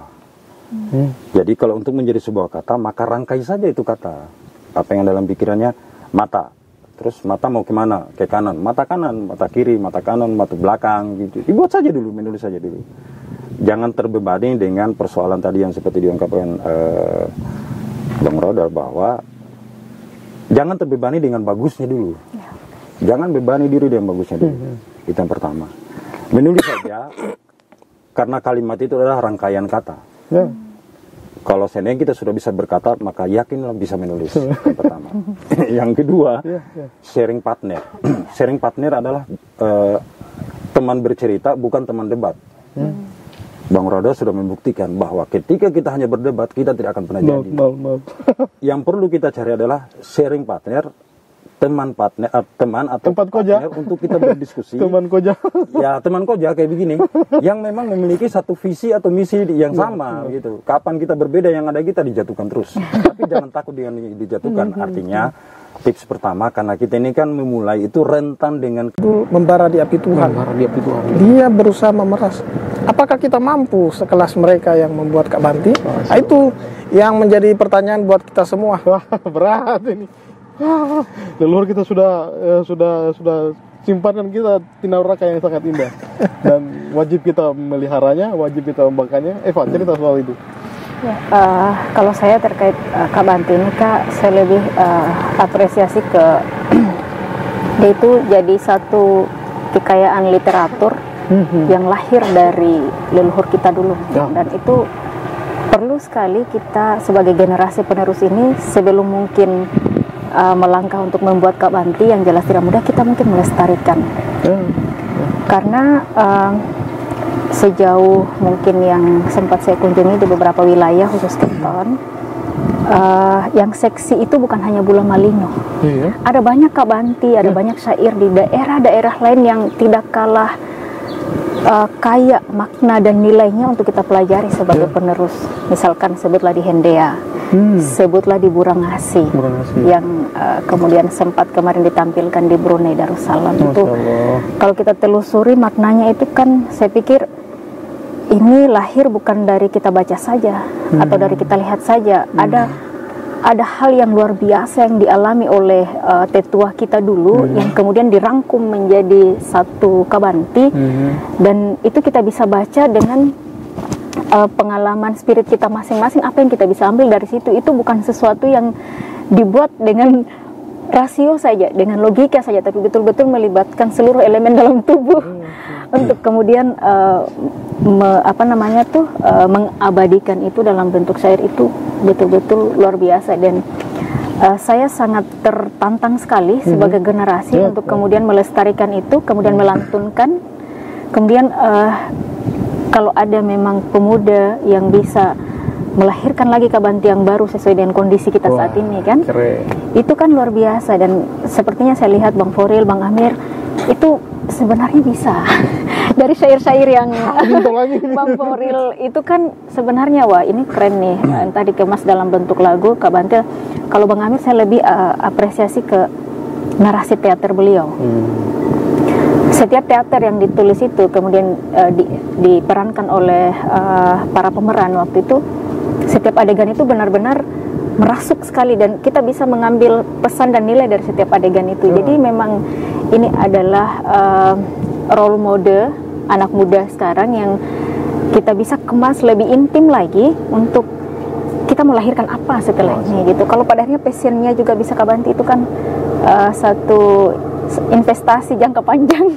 Jadi kalau untuk menjadi sebuah kata, maka rangkai saja itu kata. Apa yang dalam pikirannya, mata. Terus mata mau kemana? Ke kanan, mata kiri, mata kanan, mata belakang gitu. Dibuat saja dulu, menulis saja dulu. Jangan terbebani dengan persoalan tadi yang seperti diungkapkan Bang Rodal, bahwa jangan terbebani dengan bagusnya dulu. Jangan bebani diri dengan bagusnya dulu. Itu yang pertama. Menulis saja, karena kalimat itu adalah rangkaian kata. Kalau seandainya kita sudah bisa berkata, maka yakinlah bisa menulis. Yang pertama. Yang kedua, sharing partner. Sharing partner adalah teman bercerita, bukan teman debat. Bang Roda sudah membuktikan bahwa ketika kita hanya berdebat, kita tidak akan pernah jadi. Yang perlu kita cari adalah sharing partner, teman atau tempat koja untuk kita berdiskusi. Teman koja. Ya, teman koja kayak begini yang memang memiliki satu visi atau misi yang sama gitu. Kapan kita berbeda, yang ada kita dijatuhkan terus. Tapi jangan takut dengan dijatuhkan. Artinya tips pertama, karena kita ini kan memulai itu rentan dengan membara di api Tuhan. Dia berusaha memeras. Apakah kita mampu sekelas mereka yang membuat Kak Banti? Nah, itu yang menjadi pertanyaan buat kita semua. Wah, berat ini. Leluhur kita sudah simpanan kita tinaraka yang sangat indah, dan wajib kita meliharanya, wajib kita membangkanya. Eva, cerita soal itu. Kalau saya terkait Kak Banti ini, Kak, saya lebih apresiasi ke dia itu jadi satu kekayaan literatur yang lahir dari leluhur kita dulu, dan itu perlu sekali kita sebagai generasi penerus ini sebelum mungkin melangkah untuk membuat Kak Banti yang jelas tidak mudah, kita mungkin melestarikan. Karena sejauh mungkin yang sempat saya kunjungi di beberapa wilayah khusus Kenton, yang seksi itu bukan hanya Bula Malino. Ada banyak Kak Banti, ada banyak syair di daerah-daerah lain yang tidak kalah kaya makna dan nilainya untuk kita pelajari sebagai penerus. Misalkan sebutlah di Hendea, sebutlah di Burangasi, yang kemudian sempat kemarin ditampilkan di Brunei Darussalam. Itu kalau kita telusuri maknanya itu kan, saya pikir ini lahir bukan dari kita baca saja atau dari kita lihat saja. Ada hal yang luar biasa yang dialami oleh tetua kita dulu, yang kemudian dirangkum menjadi satu Kak Banti, dan itu kita bisa baca dengan pengalaman spirit kita masing-masing. Apa yang kita bisa ambil dari situ, itu bukan sesuatu yang dibuat dengan rasio saja, dengan logika saja, tapi betul-betul melibatkan seluruh elemen dalam tubuh untuk kemudian mengabadikan itu dalam bentuk syair. Itu betul-betul luar biasa, dan saya sangat tertantang sekali sebagai generasi untuk kemudian melestarikan itu, kemudian melantunkan, kemudian kalau ada memang pemuda yang bisa melahirkan lagi Kak Banti yang baru sesuai dengan kondisi kita saat ini kan, itu kan luar biasa. Dan sepertinya saya lihat Bang Foril, Bang Amir itu sebenarnya bisa dari syair-syair yang Bang Foril itu kan sebenarnya, wah ini keren nih, entah dikemas dalam bentuk lagu Kak Banti. Kalau Bang Amir saya lebih apresiasi ke narasi teater beliau. Setiap teater yang ditulis itu kemudian diperankan oleh para pemeran waktu itu, setiap adegan itu benar-benar merasuk sekali dan kita bisa mengambil pesan dan nilai dari setiap adegan itu. Jadi memang ini adalah role model anak muda sekarang yang kita bisa kemas lebih intim lagi untuk kita melahirkan apa setelah ini gitu. Kalau pada akhirnya passionnya juga bisa Kak Banti itu kan satu investasi jangka panjang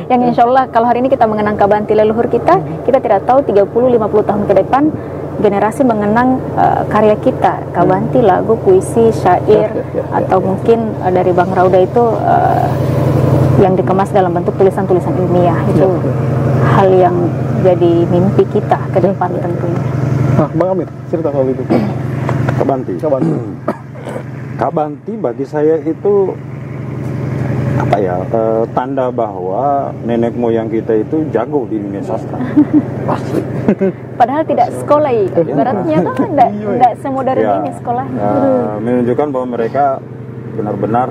yang insya Allah kalau hari ini kita mengenang Kak Banti leluhur kita tidak tahu 30-50 tahun ke depan generasi mengenang karya kita, Kak Banti, lagu, puisi, syair atau mungkin dari Bang Rauda itu yang dikemas dalam bentuk tulisan-tulisan ilmiah. Itu hal yang jadi mimpi kita ke depan tentunya. Nah, Bang Amir, cerita soal itu. Kak Banti. Kak Banti bagi saya itu apa ya, tanda bahwa nenek moyang kita itu jago di dunia sastra. Pasti. Padahal tidak sekolah, ibaratnya kan tidak semodern ini sekolahnya. Menunjukkan bahwa mereka benar-benar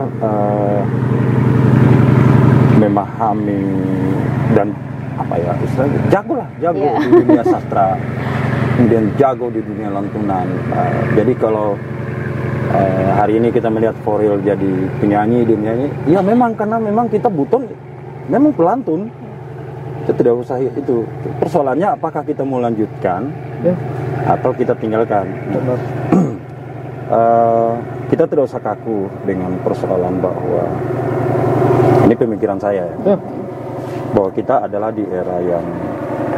memahami dan apa ya, istilahnya jago di dunia sastra, kemudian jago di dunia lantunan. Jadi kalau hari ini kita melihat Foril jadi penyanyi, ya memang karena memang kita butuh memang pelantun. Kita tidak usah itu. Persoalannya apakah kita mau lanjutkan atau kita tinggalkan. Kita tidak usah kaku dengan persoalan bahwa ini pemikiran saya ya, bahwa kita adalah di era yang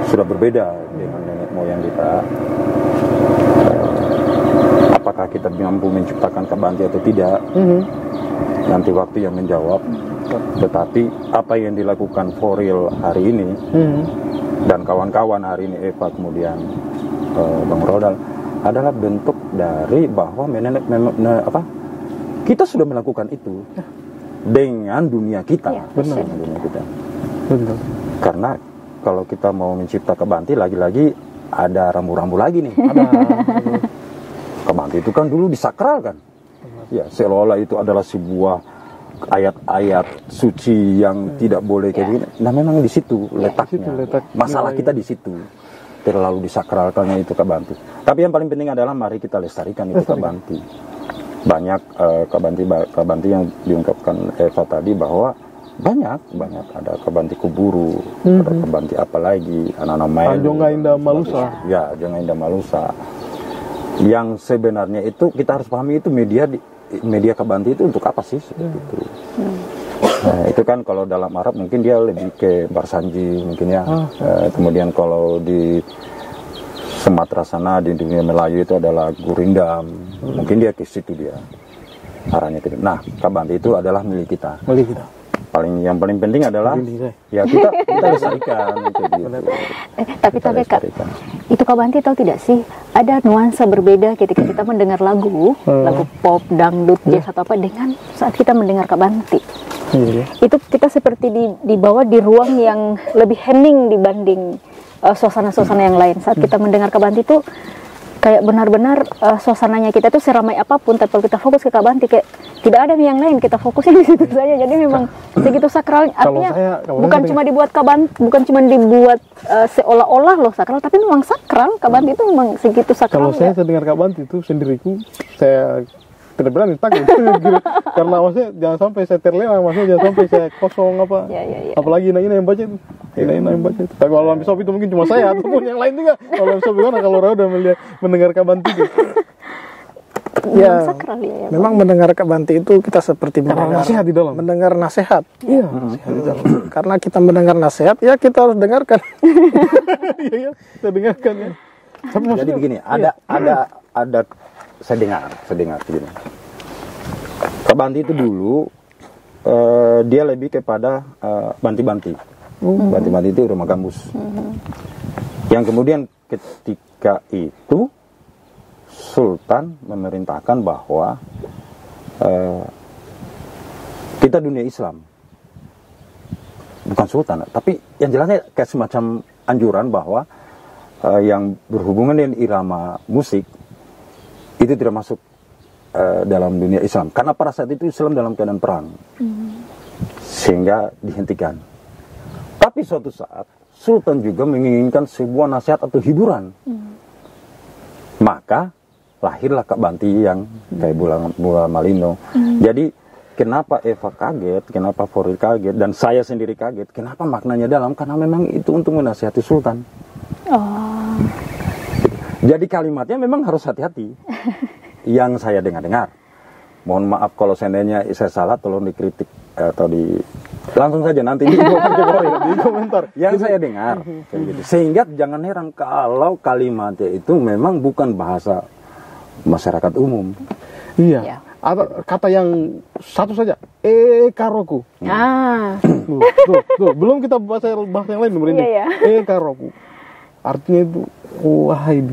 sudah berbeda dengan nenek moyang kita. Apakah kita mampu menciptakan Kak Banti atau tidak, nanti waktu yang menjawab. Tetapi apa yang dilakukan Foril hari ini dan kawan-kawan hari ini, Eva kemudian Bang Rodal, adalah bentuk dari bahwa kita sudah melakukan itu dengan dunia kita. Benar. Dengan dunia kita. Benar. Karena kalau kita mau mencipta Kak Banti, lagi-lagi ada rambu-rambu lagi nih. Kak Banti itu kan dulu disakralkan. Ya, seolah-olah itu adalah sebuah ayat-ayat suci yang tidak boleh kayak gini. Nah, memang di situ letaknya. Masalah kita di situ. Terlalu disakralkannya itu Kak Banti. Tapi yang paling penting adalah mari kita lestarikan itu Kak Banti. Banyak Kak Banti yang diungkapkan Eva tadi bahwa banyak ada Kak Banti Kuburu, ada Kak Banti apa lagi, anak-anak main. Jonga Indah Malusa. Ya, Jonga Indah Malusa. Yang sebenarnya itu kita harus pahami itu media Kak Banti itu untuk apa sih? Gitu. Nah, itu kan kalau dalam Arab mungkin dia lebih ke Barsanji mungkin ya. Kemudian kalau di Sumatera sana di dunia Melayu itu adalah Gurindam. Mungkin dia ke situ dia arahnya ke. Nah, Kak Banti itu adalah milik kita. Milik kita. Yang paling penting adalah ya kita lestarikan gitu. Tapi Kak, itu Kak Banti tahu tidak sih ada nuansa berbeda ketika kita mendengar lagu pop, dangdut, jazz atau apa dengan saat kita mendengar Kak Banti. Itu kita seperti dibawa di ruang yang lebih hening dibanding suasana-suasana yang lain. Saat kita mendengar Kak Banti itu kayak benar-benar suasananya kita tuh seramai apapun, tapi kalau kita fokus ke Kak Banti kayak tidak ada yang lain, kita fokusnya di situ saja. Jadi memang segitu sakral, artinya bukan cuma dibuat Kak Banti, bukan cuma dibuat seolah-olah loh sakral, tapi memang sakral. Kak Banti itu memang segitu sakral. Kalau saya dengar Kak Banti itu sendiriku, saya tidak berani takut karena maksudnya jangan sampai saya terlena, maksudnya jangan sampai saya kosong apa. Apalagi Ina yang baca itu. Ina yang baca itu. Tapi kalau Lampi itu mungkin cuma saya ataupun yang lain juga. Kalau Lampi gimana kalau Rauda mendengar Kak Banti itu? Ya, memang mendengar Kak Banti itu kita seperti nasihat di dalam. Mendengar nasihat. Iya. Karena kita mendengar nasihat, ya kita harus dengarkan. Iya, kita dengarkan ya. Jadi begini, ada saya dengar begini. Kak Banti itu dulu dia lebih kepada banti-banti. Banti-banti itu rumah gambus. Yang kemudian ketika itu Sultan memerintahkan bahwa kita dunia Islam. Bukan Sultan, tapi yang jelasnya kayak semacam anjuran bahwa yang berhubungan dengan irama musik itu tidak masuk dalam dunia Islam. Karena pada saat itu Islam dalam keadaan perang. Sehingga dihentikan. Tapi suatu saat Sultan juga menginginkan sebuah nasihat atau hiburan. Maka lahirlah Kak Banti yang kayak Bula Malino. Jadi kenapa Eva kaget, kenapa Foril kaget, dan saya sendiri kaget, kenapa maknanya dalam, karena memang itu untuk menasihati Sultan. Jadi kalimatnya memang harus hati-hati. Yang saya dengar-dengar, mohon maaf kalau seandainya saya salah, tolong dikritik atau langsung saja nanti di komentar. Yang saya dengar, gitu. Sehingga jangan heran kalau kalimatnya itu memang bukan bahasa masyarakat umum. Iya. Ada kata yang satu saja, karoku. Tuh, belum kita bahas yang lain ini. Karoku. Artinya itu wahai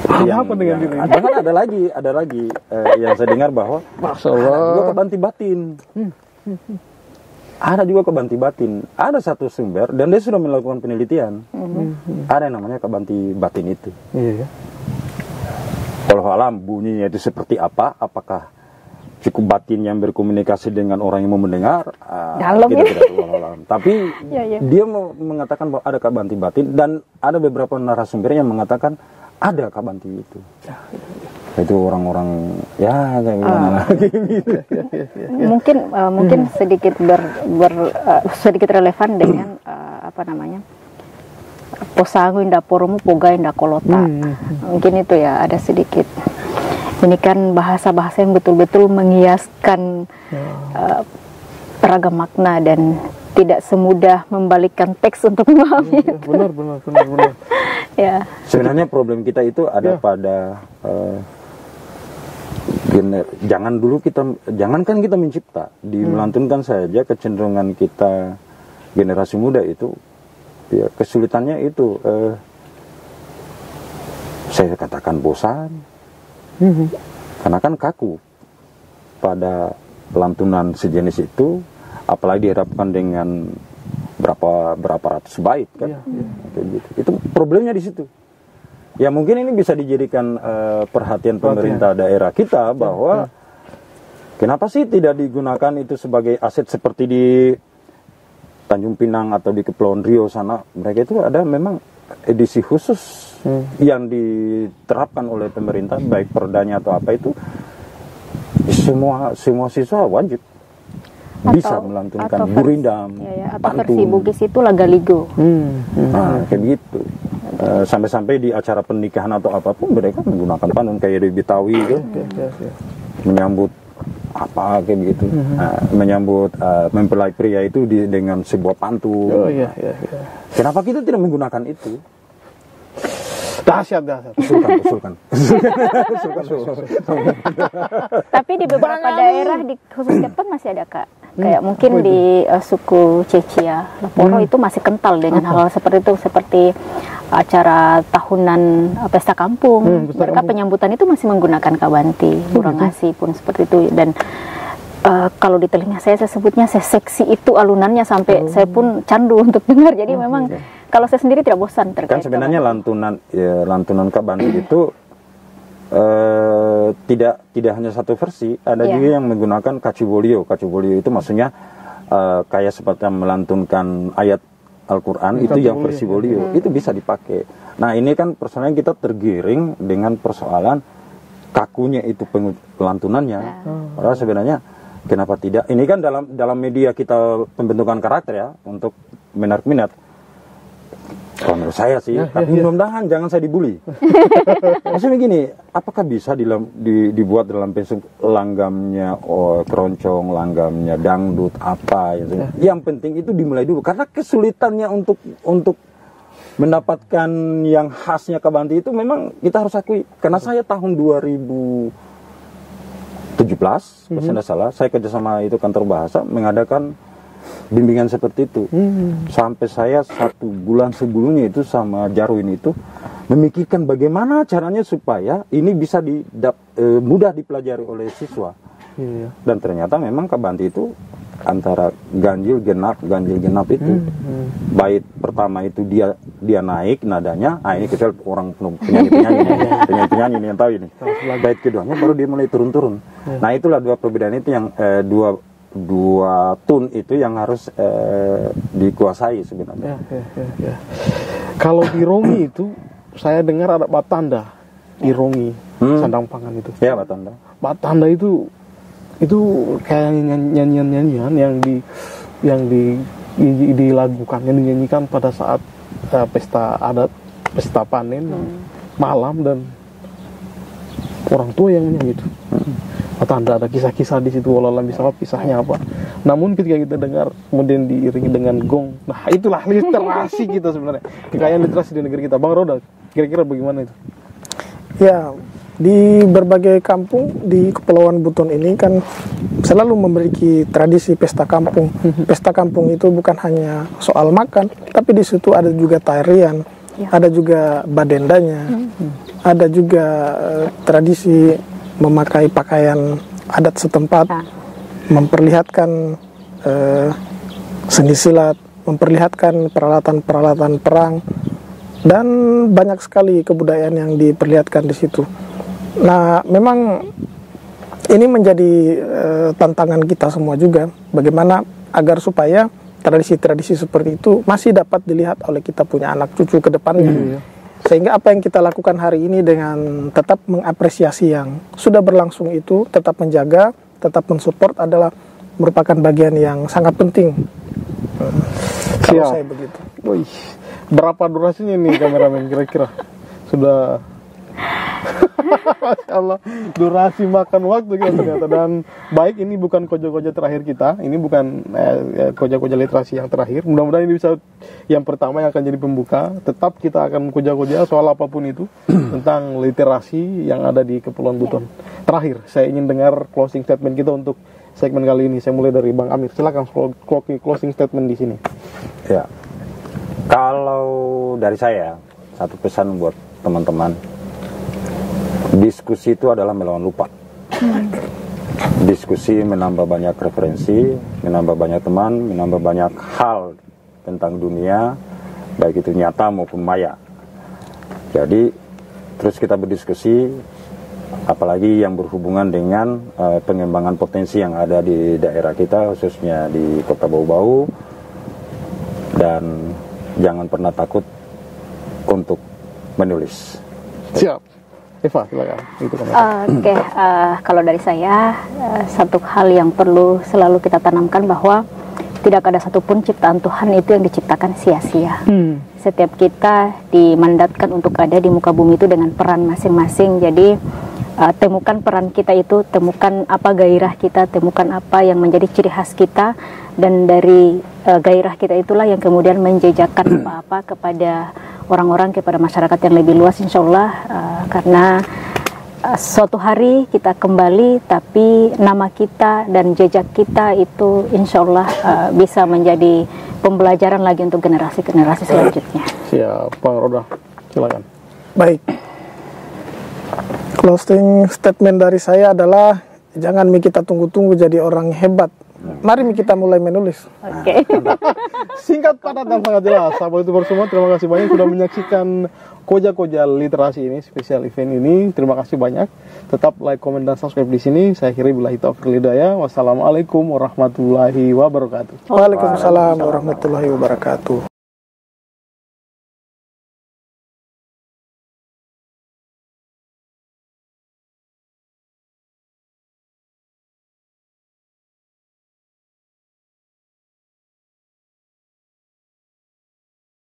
Iya. Apa dengan diri? Bahkan ada lagi yang saya dengar bahwa Masya Allah. ada juga kebanti batin. Ada juga kebanti batin. Ada satu sumber dan dia sudah melakukan penelitian. Ada yang namanya kebanti batin itu. Iya. Kalau alam bunyinya itu seperti apa? Apakah cukup batin yang berkomunikasi dengan orang yang mau mendengar? Dalam kita ya. tidak tahu. Tapi dia mengatakan bahwa ada kabanti batin dan ada beberapa narasumber yang mengatakan ada kabanti itu. Itu orang-orang ya kayak gimana lagi gitu. Mungkin sedikit sedikit relevan dengan apa namanya? Posangu indah poromu poga indah kolota. Mungkin itu ya ada sedikit. Ini kan bahasa-bahasa yang betul-betul menghiaskan beragam makna dan tidak semudah membalikkan teks untuk memahami. Benar. Ya. Sebenarnya problem kita itu ada pada jangankan kita mencipta, melantunkan saja kecenderungan kita generasi muda itu, ya kesulitannya itu saya katakan bosan, karena kan kaku pada lantunan sejenis itu, apalagi dihadapkan dengan berapa ratus bait kan, itu problemnya di situ. Ya mungkin ini bisa dijadikan perhatian pemerintah daerah kita bahwa kenapa sih tidak digunakan itu sebagai aset seperti di Tanjung Pinang atau di Kepulauan Riau sana. Mereka itu ada memang edisi khusus yang diterapkan oleh pemerintah, baik perdanya atau apa itu, semua siswa wajib bisa melantunkan gurindam, atau pantun. versi Bugis itu Lagaligo. Nah, kayak gitu. Sampai-sampai di acara pernikahan atau apapun mereka menggunakan pantun kayak di Betawi itu, menyambut apa kayak begitu, menyambut mempelai pria itu dengan sebuah pantun. Kenapa kita tidak menggunakan itu? Dahsyat. Usulkan. Tapi di beberapa daerah di khusus Jepang masih ada Kak. Kayak mungkin di suku Cecia, Laporo itu masih kental dengan hal-hal seperti itu, seperti acara tahunan pesta kampung. Mereka penyambutan itu masih menggunakan kabanti, burangasi pun seperti itu. Dan kalau di telinga saya sebutnya seksi itu alunannya sampai saya pun candu untuk dengar. Jadi memang kalau saya sendiri tidak bosan terkait. Kan sebenarnya lantunan kabanti itu tidak hanya satu versi, ada juga yang menggunakan kacubolio. Kacubolio itu maksudnya kayak seperti melantunkan ayat Al-Quran itu yang versi bolio, itu bisa dipakai. Nah ini kan persoalan kita tergiring dengan persoalan kakunya itu pelantunannya. Padahal sebenarnya kenapa tidak? Ini kan dalam media kita pembentukan karakter ya, untuk menarik minat. Kalau menurut saya sih, tapi mudah-mudahan jangan saya dibully. Maksudnya gini, apakah bisa dibuat dalam bentuk langgamnya keroncong, langgamnya dangdut, apa ya. Yang penting itu dimulai dulu, karena kesulitannya untuk mendapatkan yang khasnya kabanti itu memang kita harus akui. Karena saya tahun 2017, kalau saya tidak salah, saya kerjasama itu kantor bahasa mengadakan bimbingan seperti itu. Sampai saya 1 bulan sebelumnya itu sama Jarwin itu memikirkan bagaimana caranya supaya ini bisa mudah dipelajari oleh siswa. Dan ternyata memang kabanti itu antara ganjil genap itu. Bait pertama itu dia naik nadanya, ini kecuali orang penyanyi yang tahu ini. Bait keduanya baru dia mulai turun-turun. Nah itulah 2 perbedaan itu yang dua tune itu yang harus dikuasai sebenarnya. Kalau di Romi itu saya dengar ada batanda. Irongi, sandang pangan itu. Ya, Batanda. Batanda itu kayak nyanyian-nyanyian yang dilakukan, yang dinyanyikan pada saat pesta adat, pesta panen malam, dan orang tua yang menyanyi itu. Batanda ada kisah-kisah di situ, walau bisa apa kisahnya apa. Namun ketika kita dengar kemudian diiringi dengan gong, nah itulah literasi kita sebenarnya, kekayaan literasi di negeri kita. Bang Roda, kira-kira bagaimana itu? Ya, di berbagai kampung di Kepulauan Buton ini kan selalu memiliki tradisi pesta kampung. Pesta kampung itu bukan hanya soal makan, tapi di situ ada juga tarian, ada juga badendanya, ada juga tradisi memakai pakaian adat setempat, memperlihatkan seni silat, memperlihatkan peralatan-peralatan perang, dan banyak sekali kebudayaan yang diperlihatkan di situ. Nah, memang ini menjadi tantangan kita semua juga, bagaimana agar supaya tradisi-tradisi seperti itu masih dapat dilihat oleh kita punya anak cucu ke depannya. Sehingga apa yang kita lakukan hari ini dengan tetap mengapresiasi yang sudah berlangsung itu, tetap menjaga, tetap mensupport adalah merupakan bagian yang sangat penting. Kalau saya begitu. Wih, berapa durasinya nih kameramen kira-kira? Sudah Masya Allah, durasi makan waktu kita ternyata. Dan baik, ini bukan koja-koja terakhir kita, ini bukan koja-koja literasi yang terakhir. Mudah-mudahan ini bisa yang pertama yang akan jadi pembuka. Tetap kita akan koja-koja soal apapun itu tentang literasi yang ada di Kepulauan Buton. Terakhir, saya ingin dengar closing statement kita untuk segmen kali ini. Saya mulai dari Bang Amir. Silakan closing statement di sini. Ya, kalau dari saya satu pesan buat teman-teman. Diskusi itu adalah melawan lupa. Diskusi menambah banyak referensi, menambah banyak teman, menambah banyak hal tentang dunia, baik itu nyata maupun maya. Jadi terus kita berdiskusi, apalagi yang berhubungan dengan pengembangan potensi yang ada di daerah kita, khususnya di Kota Bau-Bau. Dan jangan pernah takut untuk menulis. Siap. Eva, silakan. Oke, kalau dari saya satu hal yang perlu selalu kita tanamkan bahwa tidak ada satupun ciptaan Tuhan itu yang diciptakan sia-sia. Setiap kita dimandatkan untuk ada di muka bumi itu dengan peran masing-masing. Jadi temukan peran kita itu, temukan apa gairah kita, temukan apa yang menjadi ciri khas kita, dan dari gairah kita itulah yang kemudian menjejakkan apa-apa kepada orang-orang, kepada masyarakat yang lebih luas, insya Allah. Karena suatu hari kita kembali, tapi nama kita dan jejak kita itu insya Allah bisa menjadi pembelajaran lagi untuk generasi-generasi selanjutnya. Siap, Bang Roda, silakan. Baik. Closing statement dari saya adalah jangan kita tunggu-tunggu jadi orang hebat. Mari kita mulai menulis. Oke. Singkat, padat, dan sangat jelas. Sahabat YouTuber semua, terima kasih banyak sudah menyaksikan koja-koja literasi ini, spesial event ini. Terima kasih banyak. Tetap like, komen, dan subscribe di sini. Saya akhiri billahi taufiq wal hidayah. Wassalamualaikum warahmatullahi wabarakatuh. Waalaikumsalam warahmatullahi wabarakatuh.